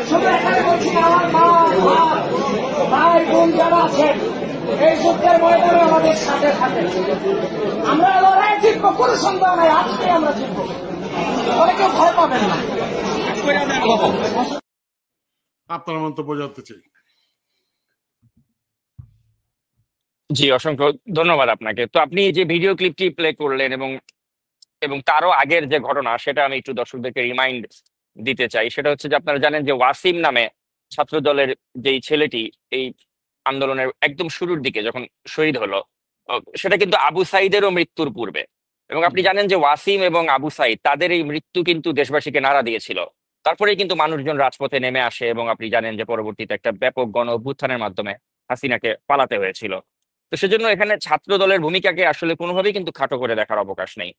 শুধু এখানে বলছি না, আমার মা ভাই বোন যারা আছেন এই যুদ্ধের ময়দানে আমাদের সাথে থাকেন। আমরা লড়াই জিতবো, কোনো সন্দেহ নাই, আজকে আমরা জিতবো, অনেকে ভয় পাবেন না। আপনার মন্তব্য জানতে চাই। জি, অসংখ্য ধন্যবাদ আপনাকে। তো আপনি যে ভিডিও ক্লিপটি প্লে করলেন এবং এবং তারও আগের যে ঘটনা, সেটা আমি একটু দর্শকদেরকে রিমাইন্ড দিতে চাই। সেটা হচ্ছে যে আপনারা জানেন যে ওয়াসিম নামে ছাত্র দলের যেই ছেলেটি এই আন্দোলনের একদম শুরুর দিকে যখন শহীদ হলো, সেটা কিন্তু আবু সাইদেরও মৃত্যুর পূর্বে। এবং আপনি জানেন যে ওয়াসিম এবং আবু সাইদ তাদের এই মৃত্যু কিন্তু দেশবাসীকে নাড়া দিয়েছিল। তারপরেই কিন্তু মানুষজন রাজপথে নেমে আসে এবং আপনি জানেন যে পরবর্তীতে একটা ব্যাপক গণ অভ্যুত্থানের মাধ্যমে হাসিনাকে পালাতে হয়েছিল। তো সেজন্য এখানে ছাত্র দলের ভূমিকাকে আসলে কোনোভাবেই কিন্তু খাটো করে দেখার অবকাশ নেই।